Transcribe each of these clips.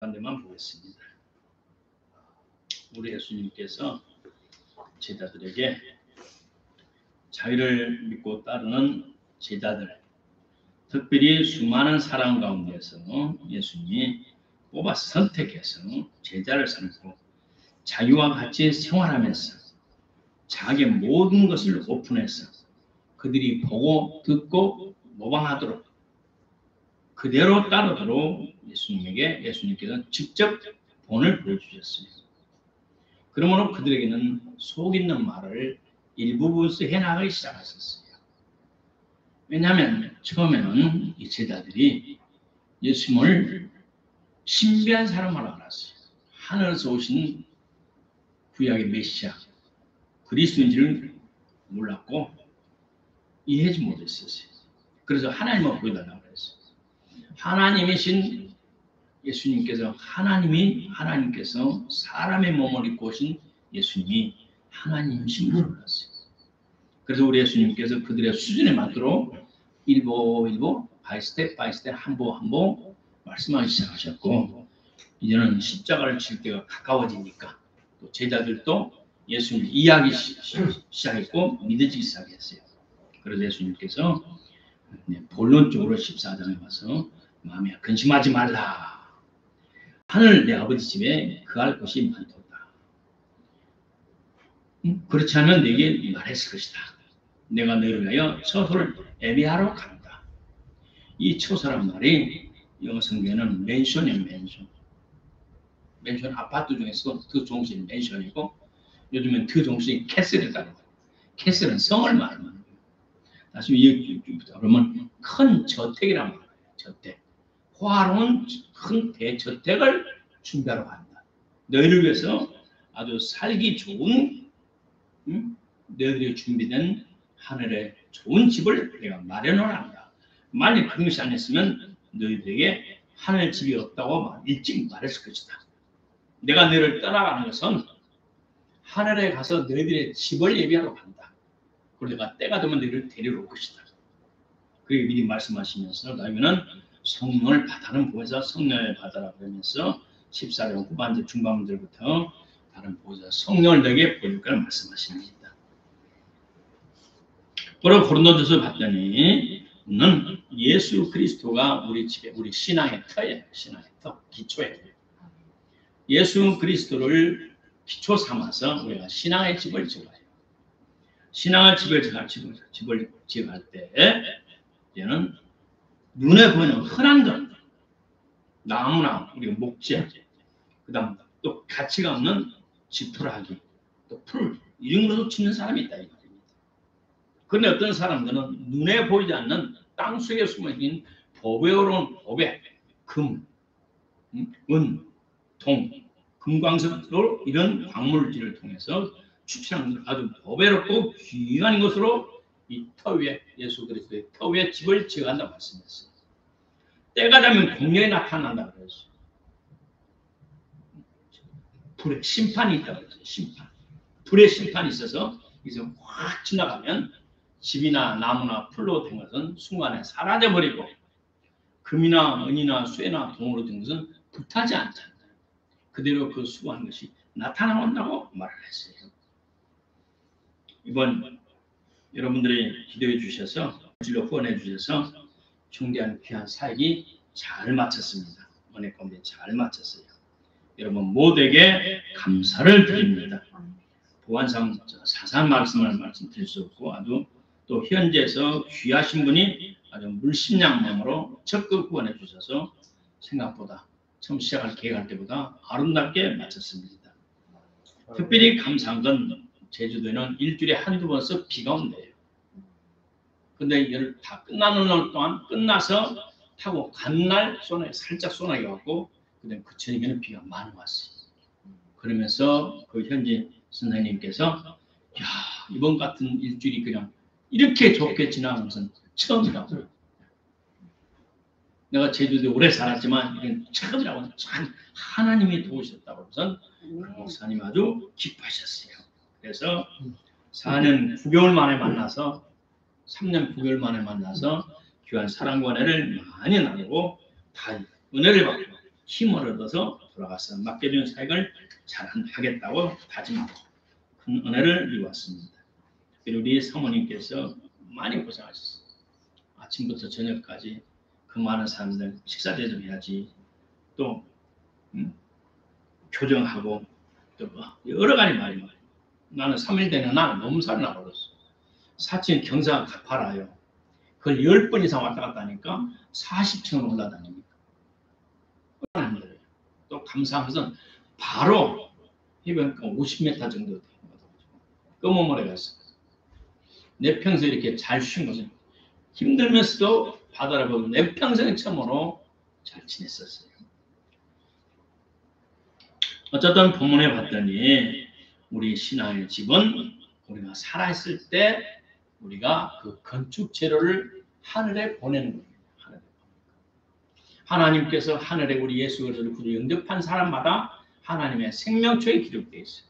한 데만 보겠습니다. 우리 예수님께서 제자들에게 자기를 믿고 따르는 제자들, 특별히 수많은 사람 가운데서 예수님이 뽑아 선택해서 제자를 삼고 자기와 같이 생활하면서 자기의 모든 것을 오픈해서 그들이 보고 듣고 모방하도록 그대로 따르도록 예수님께서 직접 본을 보여주셨어요. 그러므로 그들에게는 속 있는 말을 일부분에서 해나가기 시작하셨어요. 왜냐하면 처음에는 이 제자들이 예수님을 신비한 사람으로 알았어요. 하늘에서 오신 구약의 메시아 그리스도인지를 몰랐고 이해하지 못했었어요. 그래서 하나님을 보여달라고 그랬어요. 하나님이신 예수님께서 하나님께서 사람의 몸을 입고 오신 예수님이 하나님이신 줄 몰랐어요. 그래서 우리 예수님께서 그들의 수준에 맞도록 일보 바이 스텝 한 보 말씀하기 시작하셨고, 이제는 십자가를 칠 때가 가까워지니까 또 제자들도 예수님을 이해하기 시작했고 믿어지기 시작했어요. 그래서 예수님께서 본론적으로 14장에 와서 마음에 근심하지 말라. 하늘 내 아버지 집에 거할 곳이 많도다. 그렇지 않으면 내게 말했을 것이다. 내가 너를 위하여 처소를 예비하러 간다. 이 처소란 말이 영어 성경에는 맨션이에요. 맨션 아파트 중에서 더 좋은 것이 맨션이고, 요즘엔 더 좋은 것이 캐슬이다. 캐슬은 성을 말하는 거예요. 다시 이어부터 그러면 큰 저택이란 말이에요. 저택. 화로운 큰 대저택을 준비하러 간다. 너희를 위해서 아주 살기 좋은 너희들이 준비된 하늘의 좋은 집을 내가 마련하란다. 만약 그런 것이 아니었으면 너희들에게 하늘 집이 없다고 일찍 말했을 것이다. 내가 너희를 떠나가는 것은 하늘에 가서 너희들의 집을 예비하러 간다. 그리고 내가 때가 되면 너희를 데리러 올 것이다. 그게 미리 말씀하시면서 그러면은 성령을 받아는 보혜사 성령을 받아라 그러면서 14장 후반절 중반절부터 다른 보혜사 성령을 너에게 보일 거라 말씀하십니다. 그리고 고린도전서 봤더니 는 예수 그리스도가 우리 집에 우리 신앙의 터예요. 신앙의 터, 기초예요. 예수 그리스도를 기초 삼아서 우리가 신앙의 집을 지어요. 신앙의 집을 지어갈 때 얘는 눈에 보이는 흔한 것, 나무나 우리 목재, 그다음 또 가치가 없는 지푸라기, 또 풀 이런 것도 짓는 사람이 있다 이 말입니다. 그런데 어떤 사람들은 눈에 보이지 않는 땅 속에 숨어있는 법에 어려운 법에 금, 은, 동, 금광석으로 이런 광물질을 통해서 추출한 아주 보배롭고 귀한 것으로 이 터 위에 예수 그리스도의 터 위에 집을 지어간다고 말씀했어요. 때가 되면 공령이 나타난다고 그랬어요. 불의 심판이 있다고 그랬어요. 심판. 불의 심판이 있어서 이제 확 지나가면 집이나 나무나 풀로 된 것은 순간에 사라져버리고 금이나 은이나 쇠나 동으로 된 것은 불타지 않잖아요. 그대로 그 수고한 것이 나타나온다고 말을 했어요. 이번 여러분들이 기도해 주셔서 진로 후원해 주셔서 중대한 귀한 사역이 잘 마쳤습니다. 은혜 가운데 잘 마쳤어요. 여러분 모두에게 감사를 드립니다. 보안상 사사한 말씀드릴 수 없고 아주 또 현지에서 귀하신 분이 아주 물심양면으로 적극 후원해 주셔서 생각보다 처음 시작할 계획할 때보다 아름답게 마쳤습니다. 특별히 감사한 건 제주도에는 일주일에 한두 번씩 비가 온대요. 근데 이걸 다 끝나는 날 동안 끝나서 타고 간 날 살짝 소나기 왔고 그다음 그 저녁에는 비가 많이 왔어요. 그러면서 그 현지 선생님께서 야 이번 같은 일주일이 그냥 이렇게 좋게 지나간 것은 처음이라고. 내가 제주도에 오래 살았지만 이건 처음이라고 참 하나님이 도우셨다고 해서 목사님 아주 기뻐하셨어요. 그래서 4년 9개월 만에 만나서 3년 9개월 만에 만나서 귀한 사랑과 은혜를 많이 나누고 다 은혜를 받고 힘을 얻어서 돌아가서 맡겨진 사역을 잘 하겠다고 다짐하고 큰 은혜를 이루었습니다. 그리고 우리 사모님께서 많이 고생하셨어요. 아침부터 저녁까지 그 많은 사람들 식사 대접해야지, 또 교정하고 또 뭐 여러 가지 말이. 나는 3일 되는 날 몸살이 나버렸어. 사칭 경사가 가파라요. 그걸 10번 이상 왔다 갔다 하니까 40층을 올라다니니까. 또 감사하면서 바로 해변가 50m 정도 돼요. 끄머물에 갔어. 내 평소에 이렇게 잘 쉰 것은 힘들면서도 바다를 보고 내 평생 처음으로 잘 지냈었어요. 어쨌든 본문에 봤더니 우리 신앙의 집은 우리가 살아있을 때 우리가 그 건축 재료를 하늘에 보내는 겁니다. 하나님께서 하늘에 우리 예수 그리스도를 구주 영접한 사람마다 하나님의 생명초에 기록되어 있어요.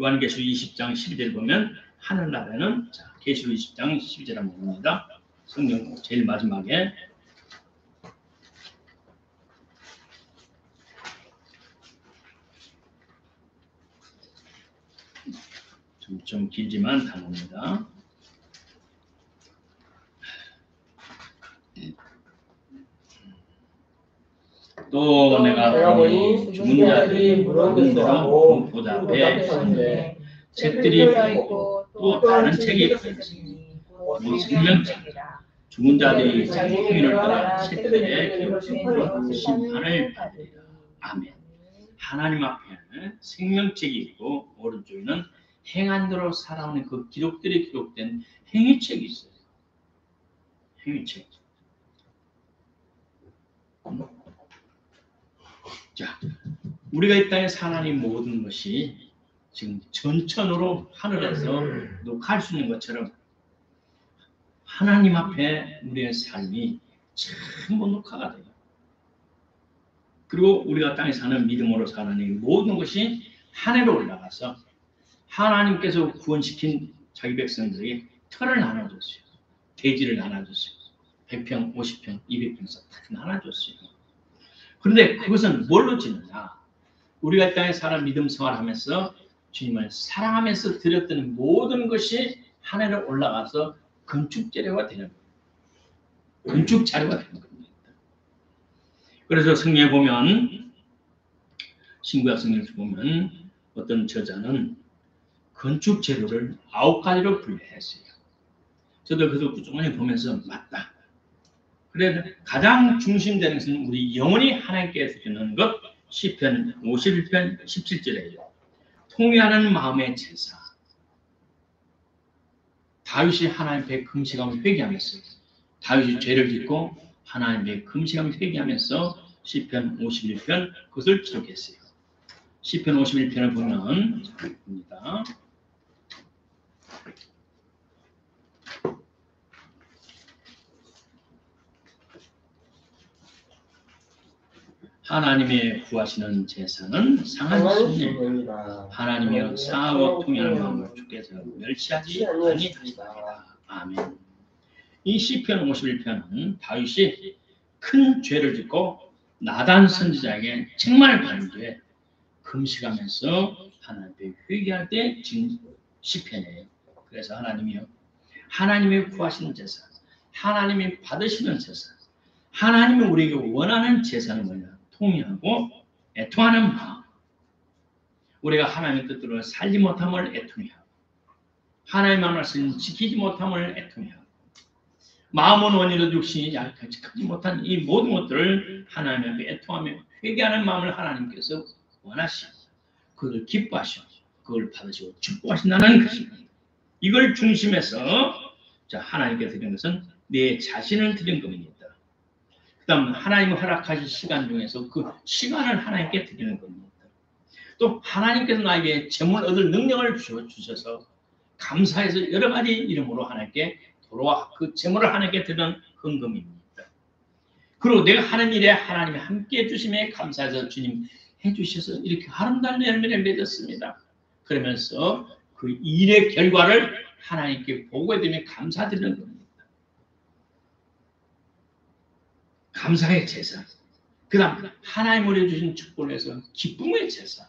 요한계시록 20장 12절 보면 하늘나라는, 자, 계시록 20장 12절 한번 봅니다. 성경 제일 마지막에 좀 길지만 다 봅니다. 또 내가 보니 죽은 자들이 무덤으로 보좌 앞에 서는데 책들이 펴있고 또 다른 책이 펴있으니 곧 생명책이라. 죽은 자들이 자기 행위를 따라 책들에 기록된 심판을 받으리라. 아멘. 하나님 앞에 생명책이 있고 오른쪽에는 행한 대로 살아오는 그 기록들이 기록된 행위책이 있어요. 행위책. 자, 우리가 이 땅에 사는 모든 것이 지금 전천으로 하늘에서 녹화할 수 있는 것처럼 하나님 앞에 우리의 삶이 전부 녹화가 돼요. 그리고 우리가 땅에 사는 믿음으로 사는 이 모든 것이 하늘로 올라가서 하나님께서 구원시킨 자기 백성들에게 터를 나눠줬어요. 대지를 나눠줬어요. 100평, 50평, 200평에서 다 나눠줬어요. 그런데 그것은 뭘로 지느냐? 우리가 이 땅에 살아 믿음 생활하면서 주님을 사랑하면서 드렸던 모든 것이 하늘에 올라가서 건축 재료가 되는 거예요. 건축 자료가 되는 겁니다. 그래서 성경에 보면, 신구약 성경을 보면 어떤 저자는 건축 재료를 9가지로 분류했어요. 저도 그래서 꾸준히 보면서 맞다. 그래서 가장 중심되는 것은 우리 영원히 하나님께 드리는 것, 시편 51편 17절에요. 통회하는 마음의 제사. 다윗이 하나님 앞에 금식하며 회개하면서, 다윗이 죄를 짓고 하나님 앞에 금식하며 회개하면서 시편 51편 그것을 기록했어요. 시편 51편을 보면 봅니다. 하나님의 구하시는 제사는 상한 손님이라. 하나님이여 사하고 통일하는 마음을 주께서 멸시하지 아니하시리라. 아멘. 이 시편 51편은 다윗이 큰 죄를 짓고 나단 선지자에게 책망을 받은 뒤에 금식하면서 하나님께 회개할 때 지은 시편이에요. 그래서 하나님이여, 하나님이 구하시는 제사, 하나님이 받으시는 제사, 하나님이 우리에게 원하는 제사는 뭐냐? 통회하고 애통하는 마음. 우리가 하나님의 뜻대로 살지 못함을 애통해하고, 하나님의 말씀을 지키지 못함을 애통해하고, 마음은 원이로 육신이 약하지 크지 못한 이 모든 것들을 하나님 앞에 애통하며 회개하는 마음을 하나님께서 원하시고, 그걸 기뻐하시고, 그걸 받으시고 축복하신다는 것입니다. 이걸 중심해서 자, 하나님께 드린 것은 내 자신을 드린 겁니다. 그 다음 하나님이 허락하신 시간 중에서 그 시간을 하나님께 드리는 겁니다. 또 하나님께서 나에게 재물 얻을 능력을 주셔서 감사해서 여러 가지 이름으로 하나님께 돌아와 그 재물을 하나님께 드리는 헌금입니다. 그리고 내가 하는 일에 하나님이 함께 해주심에 감사해서 주님 해주셔서 이렇게 아름다운 열매를 맺었습니다. 그러면서 그 일의 결과를 하나님께 보고해드리며 감사드리는 겁니다. 감사의 제사. 그 다음 하나님 우리에게 주신 축복을 해서 기쁨의 제사.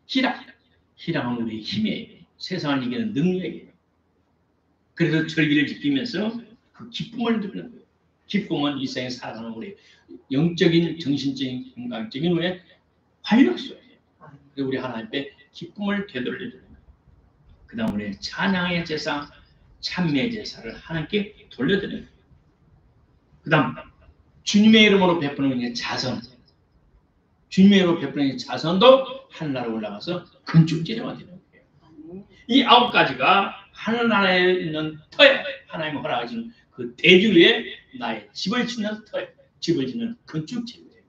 희락은 우리의 힘이에요. 세상을 이기는 능력이에요. 그래서 절기를 지키면서 그 기쁨을 누리는 거예요. 기쁨은 이 세상에 살아가는 우리 영적인, 정신적인, 건강적인 우리의 활력소예요. 그래서 우리 하나님 앞에 기쁨을 되돌려주는 거예요. 그 다음 우리 찬양의 제사, 찬미의 제사를 하나님께 돌려드리는 거예요. 그 다음 주님의 이름으로 베푸는 자선. 주님의 이름으로 베푸는 자선도 하늘나라에 올라가서 건축제료가 되는 거예요. 이 9가지가 하늘나라에 있는 터에 하나님이 허락하신 그 대지 위에 나의 집을 짓는 터에 집을 짓는 건축제료예요.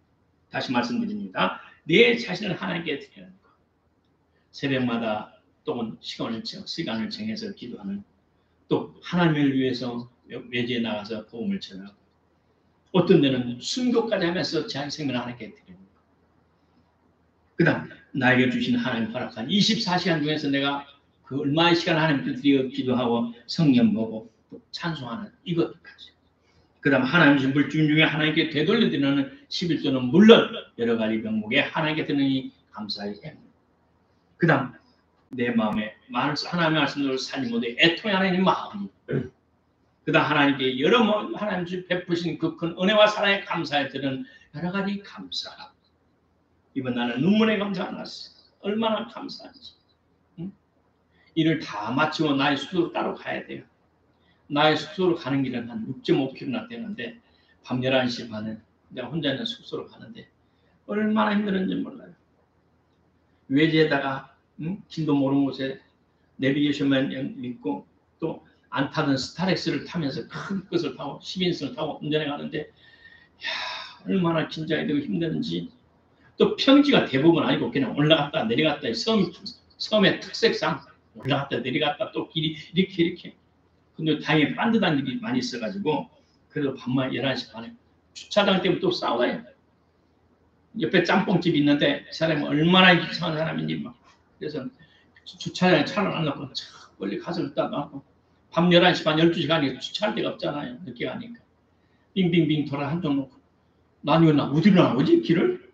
다시 말씀드립니다. 내 자신을 하나님께 드리는 것. 새벽마다 또는 시간을 정해서 기도하는, 또 하나님을 위해서 외지에 나가서 복음을 전하고, 어떤 데는 순교까지 하면서 제 생명을 하나님께 드리는 것. 그 다음 나에게 주신 하나님 허락한 24시간 중에서 내가 그 얼마의 시간을 하나님께 드리고 기도하고 성경 보고 또 찬송하는 이것까지. 그 다음 하나님 주신 물품 중에 하나님께 되돌려드리는 11조는 물론 여러 가지 명목에 하나님께 드리는 이 감사의 행위. 그 다음 내 마음에 하나님의 말씀대로 살림 모두에 애통하는 이 마음. 그 다음 하나님께 여러 하나님 주 베푸신 그 큰 은혜와 사랑에 감사해 드리는 여러 가지 감사. 이번 나는 눈물에 감사가 났어. 얼마나 감사한지. 응? 이를 다 마치고 나의 숙소로 따로 가야 돼요. 나의 숙소로 가는 길은 한 6.5km나 되는데 밤 11시 반에 내가 혼자 있는 숙소로 가는데 얼마나 힘들었는지 몰라요. 외지에다가 길도 모르는 곳에 내비게이션만 믿고 또 안 타던 스타렉스를 타면서 큰 것을 타고 10인승을 타고 운전해 가는데 야, 얼마나 긴장이 되고 힘드는지. 또 평지가 대부분 아니고 그냥 올라갔다 내려갔다 섬의 특색상 올라갔다 내려갔다 또 길이 이렇게. 근데 다행히 반듯한 일이 많이 있어가지고 그래도 밤만 11시 반에 주차장 때문에 또 싸워요. 옆에 짬뽕집이 있는데 사람이 얼마나 이상한 사람인지 막. 그래서 주차장에 차를 안 놓고 멀리 가서 일단 놔고 밤 11시 반 12시 가니까 주차할 데가 없잖아요. 늦게 가니까 빙빙빙 돌아 한쪽 놓고 난 이거 어디로 나오지 길을?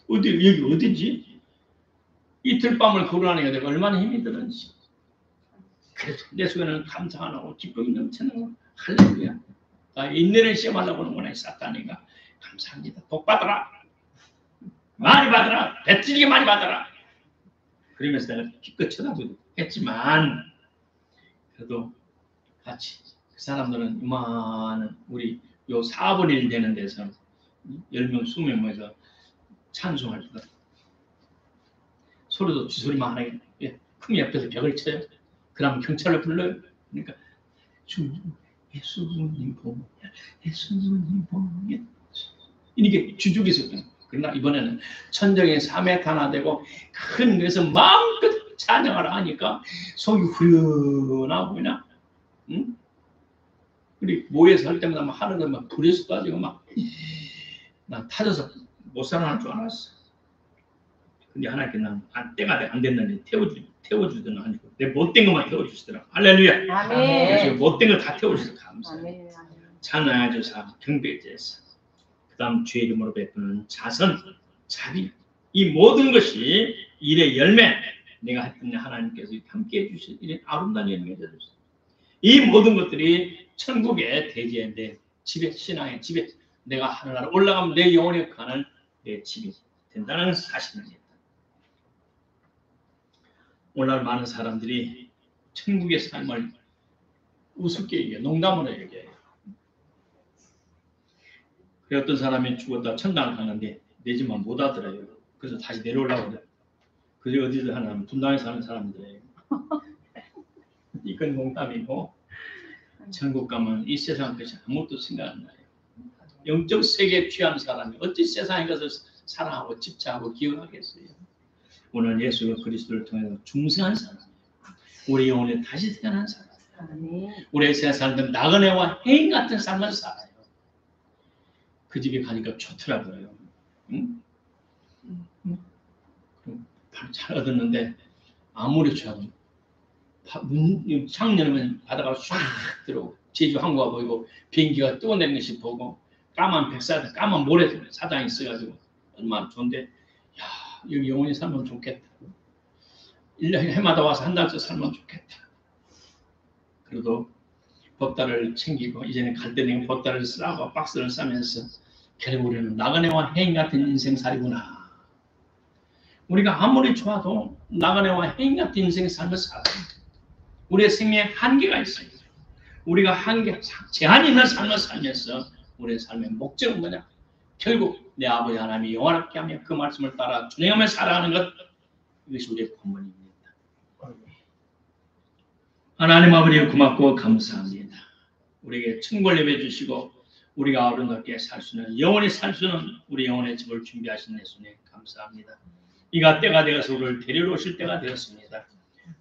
여기 어디지? 이틀 밤을 걸어가니까 내가 얼마나 힘이 드는지. 그래서 내 속에는 감사가 나고 기쁨이 넘치는 거. 할렐루야. 인내를 시험하려고 하는구나, 사탄이가. 감사합니다. 복 받아라. 많이 받아라. 배틀지게 많이 받아라. 그러면서 내가 기껏 쳐다보고 했지만 그래도 같이 그 사람들은 이만한 우리 요 4분의 1 되는 데서 10명, 20명 모여서 찬송할 때 소리도 쥐소리만 하게 큰 옆에서 벽을 쳐요. 그러면 경찰을 불러요. 그러니까 예수님 보면 예수님 보면 이게 주죽이서. 그러나 이번에는 천정의 3m 하나 되고 큰 데서 마음껏 찬양을 하니까 속이 후련하고 그냥 응? 우리 모여서 할 때마다 막 하늘에 막 불에서 빠지고 막 난 타져서 못 살아날 줄 알았어. 근데 하나님께 난 때가 안 됐는데 태워주든 아니고 내 못된 것만 태워주시더라고. 할렐루야. 아멘. 그래서 못된 거 다 태워주셔서 감사해요. 아멘. 찬양해 주사 경배제사. 그 다음 주의 이름으로 베푸는 자선, 자비. 이 모든 것이 일의 열매. 내가 했던 하나님께서 함께해 주신 이런 아름다운 열매가 되었습니다. 이 모든 것들이 천국의 대지에 내 집에, 신앙의 집에 내가 하늘나라 올라가면 내 영혼이 가는 내 집이 된다는 사실입니다. 오늘 많은 사람들이 천국의 삶을 우습게 얘기해요. 농담으로 얘기해요. 그래 어떤 사람이 죽었다 천당을 가는데 내 집만 못 하더래요. 그래서 다시 내려오려고 그래요. 그게 어디서 하냐면 분당에 사는 사람들이에요. 이건 농담이고 천국 가면 이 세상 것이 아무것도 생각 안 나요. 영적 세계에 취한 사람이 어찌 세상에 가서 사랑하고 집착하고 기억하겠어요. 오늘 예수 그리스도를 통해서 중생한 사람, 우리 영혼에 다시 태어난 사람, 우리 세상은 나그네와 해인 같은 삶을 살아요. 그 집에 가니까 좋더라고요. 응? 잘 얻었는데 아무리 좋아도 창 열면 바다가 쫙 들어오고 제주 항구가 보이고 비행기가 뜨거내리는 것이 보고 까만 백사, 까만 모래 사장이 있어가지고 얼마나 좋은데, 야, 여기 영원히 살면 좋겠다. 1년에 해마다 와서 한 달째 살면 좋겠다. 그래도 법다를 챙기고 이제는 갈 때는 법다를 싸고 박스를 싸면서 결국 우리는 나그네와 해인 같은 인생살이구나. 우리가 아무리 좋아도 나그네와 해인 같은 인생 삶을 살아요. 우리의 생명에 한계가 있어요. 우리가 제한 있는 삶을 살면서 우리의 삶의 목적은 뭐냐? 결국 내 아버지 하나님이 영원하게 하며 그 말씀을 따라 준행하며 살아가는 것, 이것이 우리의 본문입니다. 하나님 아버지 고맙고 감사합니다. 우리에게 천국을 예배해 주시고 우리가 아름답게 살 수 있는, 영원히 살 수 있는 우리 영혼의 집을 준비하신 예수님 감사합니다. 이가 때가 되어서 우리를 데리러 오실 때가 되었습니다.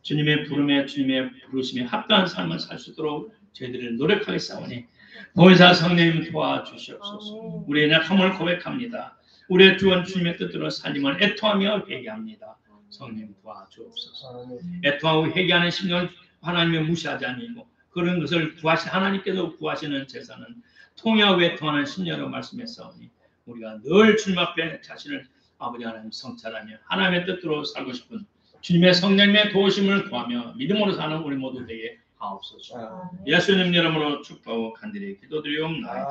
주님의 부름에, 주님의 부르심에 합당한 삶을 살 수 있도록 저희들을 노력하겠사오니 보혜사 성령님 도와주시옵소서. 우리의 약함을 고백합니다. 우리의 주원 주님의 뜻대로 살림을 애통하며 회개합니다. 성령님 도와주옵소서. 애통하고 회개하는 심령을 하나님의 무시하지 아니고 그런 것을 구하신 하나님께서 구하시는 제사는 통회하고 애통하는 심령으로 말씀했사오니 우리가 늘 주님 앞에 자신을 아버지 하나님 성찰하며 하나님의 뜻대로 살고 싶은 주님의 성령님의 도우심을 구하며 믿음으로 사는 우리 모두 되게 하옵소서. 예수님 이름으로 축복하고 간절히 기도드리옵나이다.